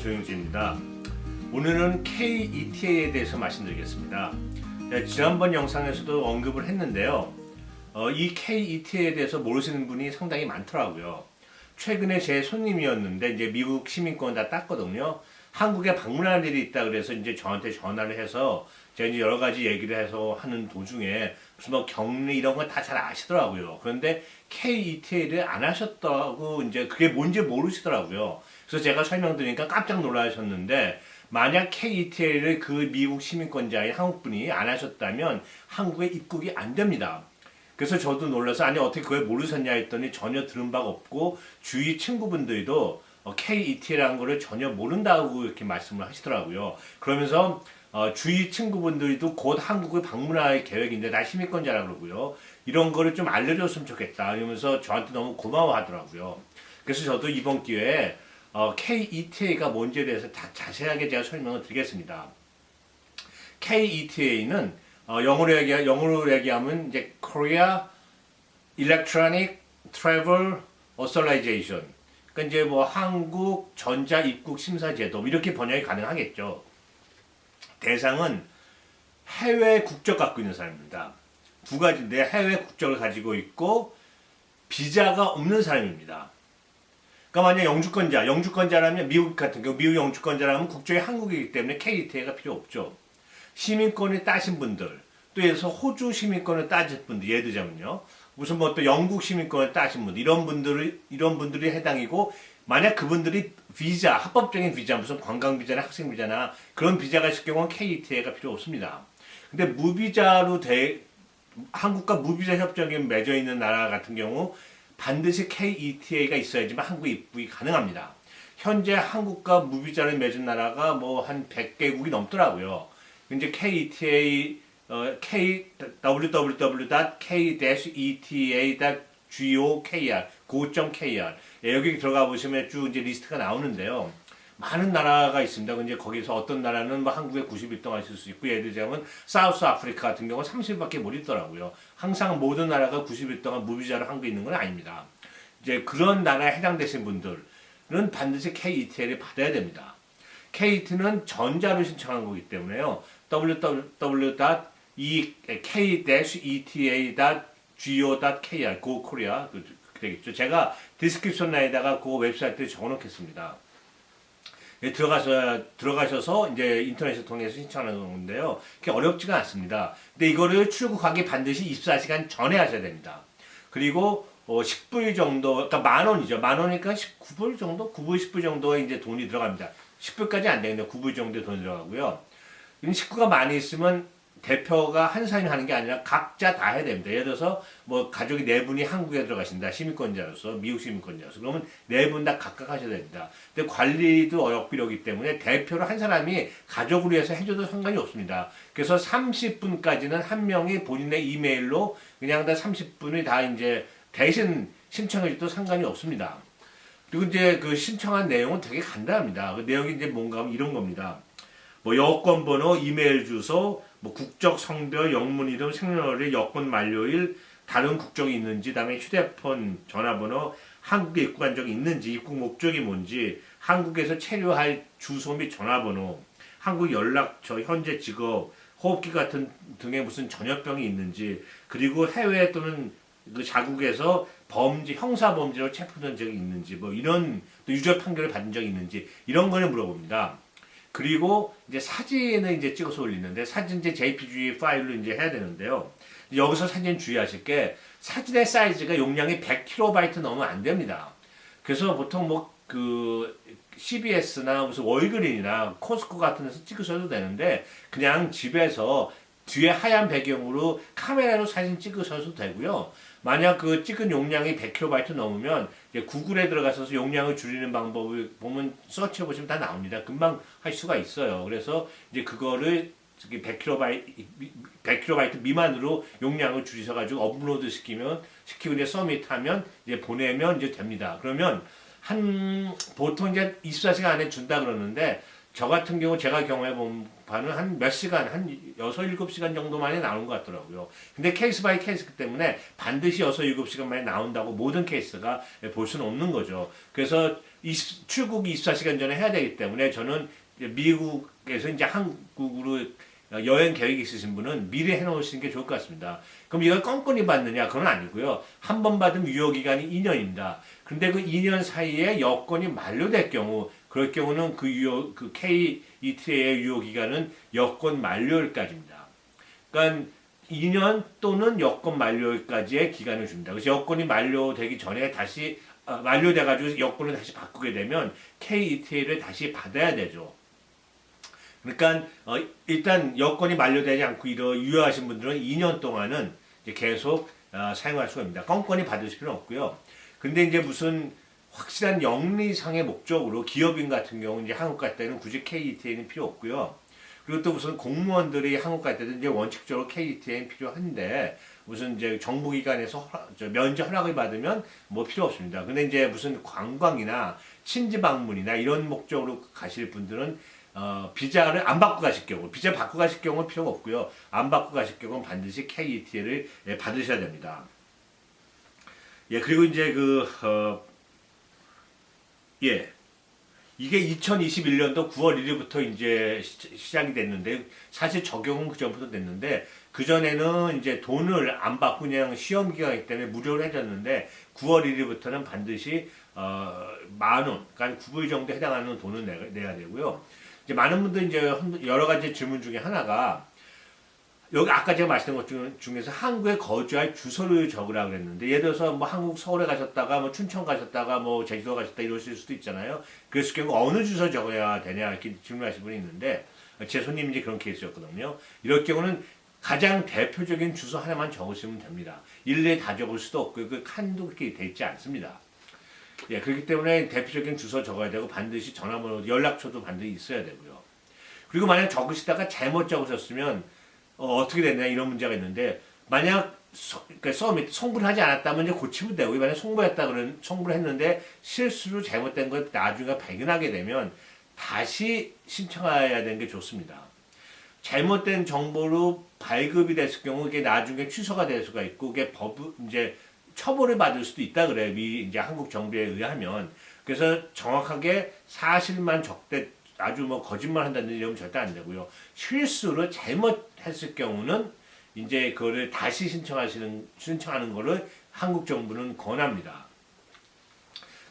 조영주입니다. 오늘은 KETA에 대해서 말씀드리겠습니다. 지난번 영상에서도 언급을 했는데요. 이 KETA에 대해서 모르시는 분이 상당히 많더라고요. 최근에 제 손님이었는데 이제 미국 시민권 다 땄거든요. 한국에 방문할 일이 있다 그래서 이제 저한테 전화를 해서 제가 이제 여러 가지 얘기를 해서 하는 도중에 무슨 뭐 격리 이런 건 다 잘 아시더라고요. 그런데 KETA를 안 하셨다고 이제 그게 뭔지 모르시더라고요. 그래서 제가 설명드리니까 깜짝 놀라셨는데 만약 KETA를 그 미국 시민권자인 한국분이 안 하셨다면 한국에 입국이 안 됩니다. 그래서 저도 놀라서 아니 어떻게 그걸 모르셨냐 했더니 전혀 들은 바가 없고 주위 친구분들도 KETA라는 거를 전혀 모른다고 이렇게 말씀을 하시더라고요. 그러면서 주위 친구분들도 곧 한국을 방문할 계획인데 다 시민권자라 그러고요. 이런 거를 좀 알려줬으면 좋겠다 이러면서 저한테 너무 고마워하더라고요. 그래서 저도 이번 기회에 KETA가 뭔지에 대해서 다 자세하게 제가 설명을 드리겠습니다. KETA는 영어로 얘기하면 이제 Korea Electronic Travel Authorization. 그러니까 이제 뭐 한국 전자 입국 심사 제도 이렇게 번역이 가능하겠죠. 대상은 해외 국적 갖고 있는 사람입니다. 두 가지인데 해외 국적을 가지고 있고 비자가 없는 사람입니다. 그러니까 만약 영주권자라면 미국 같은 경우 미국 영주권자라면 국적이 한국이기 때문에 KETA가 필요 없죠. 시민권을 따신 분들, 또 예를 들어서 호주 시민권을 따신 분들, 예를 들자면요. 무슨 뭐 또 영국 시민권을 따신 분들, 이런 분들이 해당이고, 만약 그분들이 비자, 합법적인 비자, 무슨 관광 비자나 학생 비자나 그런 비자가 있을 경우는 KETA가 필요 없습니다. 근데 무비자로 한국과 무비자 협정이 맺어 있는 나라 같은 경우 반드시 KETA가 있어야지만 한국에 입국이 가능합니다. 현재 한국과 무비자를 맺은 나라가 뭐 한 100개국이 넘더라고요. 이제 KETA www.k-eta.go.kr 여기 들어가 보시면 쭉 이제 리스트가 나오는데요. 많은 나라가 있습니다. 이제 거기서 어떤 나라는 뭐 한국에 90일 동안 있을 수 있고, 예를 들자면 사우스 아프리카 같은 경우는 30일밖에 못 있더라고요. 항상 모든 나라가 90일 동안 무비자로 한국에 있는 건 아닙니다. 이제 그런 나라에 해당되신 분들은 반드시 KETA를 받아야 됩니다. KETA는 전자로 신청한 거기 때문에요. www.k-eta.go.kr Go Korea 되겠죠. 제가 디스크립션에다가 그 웹사이트에 적어놓겠습니다. 들어가셔서 이제 인터넷을 통해서 신청하는 건데요. 그게 어렵지가 않습니다. 근데 이거를 출국하기 반드시 24시간 전에 하셔야 됩니다. 그리고 10불 정도, 그러니까 만 원이죠. 만 원이니까 9불 정도, 9불, 10불 정도의 이제 돈이 들어갑니다. 10불까지 안 되는데 9불 정도의 돈이 들어가고요. 식구가 많이 있으면 대표가 한 사람이 하는 게 아니라 각자 다 해야 됩니다. 예를 들어서 뭐 가족이 4분이 한국에 들어가신다. 시민권자로서, 미국 시민권자로서. 그러면 4분 다 각각 하셔야 됩니다. 근데 관리도 어렵기로기 때문에 대표로 한 사람이 가족으로 해서 해줘도 상관이 없습니다. 그래서 30분까지는 한 명이 본인의 이메일로 그냥 다 30분이 다 이제 대신 신청해줘도 상관이 없습니다. 그리고 이제 그 신청한 내용은 되게 간단합니다. 그 내용이 이제 뭔가 하면 이런 겁니다. 뭐 여권 번호, 이메일 주소, 뭐 국적, 성별, 영문 이름, 생년월일, 여권 만료일, 다른 국적이 있는지, 그다음에 휴대폰, 전화번호, 한국에 입국한 적이 있는지, 입국 목적이 뭔지, 한국에서 체류할 주소 및 전화번호, 한국 연락처, 현재 직업, 호흡기 같은 등의 무슨 전염병이 있는지, 그리고 해외 또는 그 자국에서 형사 범죄로 체포된 적이 있는지, 뭐 이런 또 유죄 판결을 받은 적이 있는지 이런 거를 물어봅니다. 그리고 이제 사진을 이제 찍어서 올리는데 사진 이제 JPG 파일로 이제 해야 되는데요. 여기서 사진 주의하실 게 사진의 사이즈가 용량이 100KB 넘으면 안 됩니다. 그래서 보통 뭐 그 CBS나 무슨 월그린이나 코스코 같은 데서 찍으셔도 되는데 그냥 집에서 뒤에 하얀 배경으로 카메라로 사진 찍으셔도 되고요. 만약 그 찍은 용량이 100KB 넘으면 이제 구글에 들어가셔서 용량을 줄이는 방법을 보면 서치해 보시면 다 나옵니다. 금방 할 수가 있어요. 그래서 이제 그거를 100KB 미만으로 용량을 줄이셔가지고 업로드 시키고 이제 서밋하면 이제 보내면 이제 됩니다. 그러면 보통 이제 24시간 안에 준다 그러는데 저 같은 경우 제가 경험해 본 바는 한 몇 시간, 한 6, 7시간 정도 만에 나오는 것 같더라고요. 근데 케이스 바이 케이스이기 때문에 반드시 6, 7시간 만에 나온다고 모든 케이스가 볼 수는 없는 거죠. 그래서 출국이 24시간 전에 해야 되기 때문에 저는 이제 미국에서 이제 한국으로 여행 계획이 있으신 분은 미리 해놓으시는 게 좋을 것 같습니다. 그럼 이걸 껌껌이 받느냐? 그건 아니고요. 한 번 받으면 유효기간이 2년입니다. 근데 그 2년 사이에 여권이 만료될 경우, 그럴 경우는 그 KETA의 유효기간은 여권 만료일까지입니다. 그러니까 2년 또는 여권 만료일까지의 기간을 줍니다. 그래서 여권이 만료되기 전에 다시 만료돼가지고 여권을 다시 바꾸게 되면 KETA를 다시 받아야 되죠. 그러니까 일단 여건이 만료되지 않고 유효하신 분들은 2년 동안은 이제 계속 사용할 수가 있습니다. 껌껌이 받으실 필요는 없고요. 근데 이제 무슨 확실한 영리상의 목적으로 기업인 같은 경우 이제 한국 갈 때는 굳이 KETA는 필요 없고요. 그리고 또 무슨 공무원들이 한국 갈 때도 이제 원칙적으로 KETA는 필요한데 무슨 이제 정부기관에서 면제 허락을 받으면 뭐 필요 없습니다. 근데 이제 무슨 관광이나 친지 방문이나 이런 목적으로 가실 분들은 비자를 안 받고 가실 경우, 비자 받고 가실 경우는 필요가 없고요. 안 받고 가실 경우는 반드시 KETA를 받으셔야 됩니다. 예, 그리고 이제 이게 2021년도 9월 1일부터 이제 시작이 됐는데, 사실 적용은 그 전부터 됐는데, 그전에는 이제 돈을 안 받고 그냥 시험 기간이기 때문에 무료로 해줬는데, 9월 1일부터는 반드시, 10,000원, 그러니까 9불 정도 해당하는 돈을 내야 되고요. 이제 많은 분들이 이제 여러 가지 질문 중에 하나가 여기 아까 제가 말씀드린 것 중에서 한국에 거주할 주소를 적으라 그랬는데 예를 들어서 뭐 한국 서울에 가셨다가 뭐 춘천 가셨다가 뭐 제주도 가셨다 이러실 수도 있잖아요. 그랬을 경우 어느 주소 적어야 되냐 이렇게 질문하시는 분이 있는데 제 손님이 이제 그런 케이스였거든요. 이럴 경우는 가장 대표적인 주소 하나만 적으시면 됩니다. 일일이 다 적을 수도 없고 그 칸도 그렇게 돼 있지 않습니다. 예, 그렇기 때문에 대표적인 주소 적어야 되고 반드시 전화번호, 연락처도 반드시 있어야 되고요. 그리고 만약 적으시다가 잘못 적으셨으면 어떻게 됐냐 이런 문제가 있는데 만약 그러니까 송부를 하지 않았다면 이제 고치면 되고 만약 송부를 했는데 실수로 잘못된 걸 나중에 발견하게 되면 다시 신청해야 되는 게 좋습니다. 잘못된 정보로 발급이 됐을 경우 이게 나중에 취소가 될 수가 있고 이게 이제 처벌을 받을 수도 있다 그래요. 이제 한국 정부에 의하면. 그래서 정확하게 사실만 적대 아주 뭐 거짓말 한다는 이러면 절대 안 되고요. 실수로 잘못했을 경우는 이제 그거를 다시 신청하는 거를 한국 정부는 권합니다.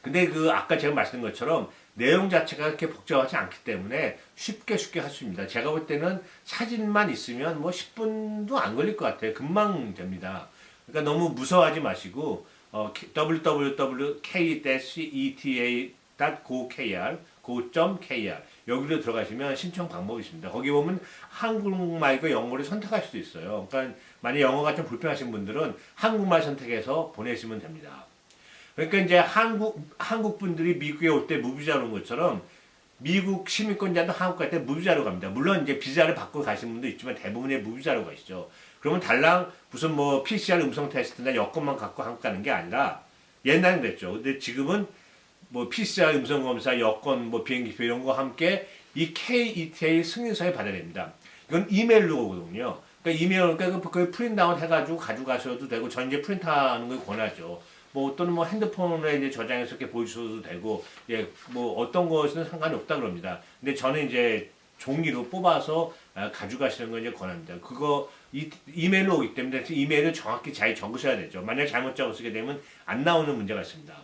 근데 아까 제가 말씀드린 것처럼 내용 자체가 그렇게 복잡하지 않기 때문에 쉽게 할 수 있습니다. 제가 볼 때는 사진만 있으면 뭐 10분도 안 걸릴 것 같아요. 금방 됩니다. 그러니까 너무 무서워하지 마시고 www.keta.go.kr 여기로 들어가시면 신청 방법이 있습니다. 거기 보면 한국말과 영어를 선택할 수도 있어요. 그러니까 만약 영어가 좀 불편하신 분들은 한국말 선택해서 보내시면 됩니다. 그러니까 이제 한국 분들이 미국에 올 때 무비자로 온 것처럼 미국 시민권자도 한국 갈 때 무비자로 갑니다. 물론 이제 비자를 받고 가시는 분도 있지만 대부분의 무비자로 가시죠. 그러면 달랑 무슨 뭐 PCR 음성 테스트나 여권만 갖고 한국 가는 게 아니라 옛날엔 그랬죠. 근데 지금은 뭐 PCR 음성 검사, 여권, 뭐 비행기표 이런 거 함께 이 KETA 승인서에 받아야 됩니다. 이건 이메일로 오거든요. 그러니까 이메일 그러니까 그걸 프린트아웃 해가지고 가져가셔도 되고 전 이제 프린트하는 걸 권하죠. 뭐 또는 뭐 핸드폰에 이제 저장해서 이렇게 보여주셔도 되고 예 뭐 어떤 것은 상관이 없다 그럽니다. 근데 저는 이제 종이로 뽑아서 가져가시는 걸 이제 권합니다. 그거 이메일로 오기 때문에 이메일을 정확히 잘 적으셔야 되죠. 만약 잘못 적으시게 되면 안 나오는 문제가 있습니다.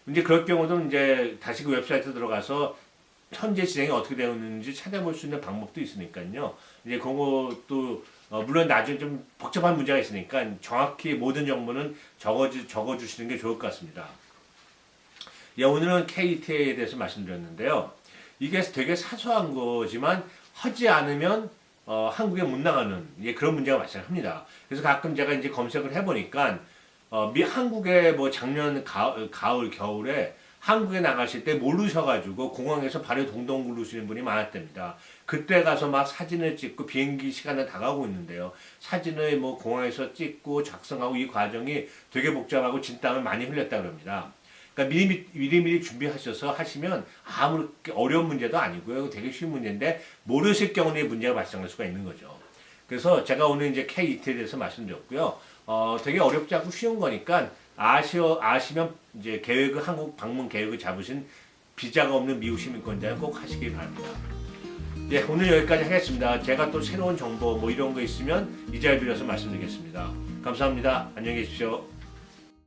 이제 그럴 경우도 이제 다시 그 웹사이트 들어가서 현재 진행이 어떻게 되어 있는지 찾아볼 수 있는 방법도 있으니까요. 이제 그것도 물론 나중에 좀 복잡한 문제가 있으니까 정확히 모든 정보는 적어주시는 게 좋을 것 같습니다. 예, 오늘은 KETA에 대해서 말씀드렸는데요. 이게 되게 사소한 거지만 하지 않으면 한국에 못 나가는 그런 문제가 발생합니다. 그래서 가끔 제가 이제 검색을 해보니까 한국에 뭐 작년 가을, 겨울에 한국에 나가실 때 모르셔가지고 공항에서 발을 동동 구르시는 분이 많았답니다. 그때 가서 막 사진을 찍고 비행기 시간을 다 가고 있는데요. 사진을 뭐 공항에서 찍고 작성하고 이 과정이 되게 복잡하고 진땀을 많이 흘렸다 그럽니다. 그러니까 미리미리 준비하셔서 하시면 아무 어려운 문제도 아니고요. 되게 쉬운 문제인데 모르실 경우에 문제가 발생할 수가 있는 거죠. 그래서 제가 오늘 이제 KETA에 대해서 말씀드렸고요. 되게 어렵지 않고 쉬운 거니까 아시면 이제 한국 방문 계획을 잡으신 비자가 없는 미국 시민권자는 꼭 하시길 바랍니다. 네, 오늘 여기까지 하겠습니다. 제가 또 새로운 정보 뭐 이런 거 있으면 이 자리에 빌어서 말씀드리겠습니다. 감사합니다. 안녕히 계십시오.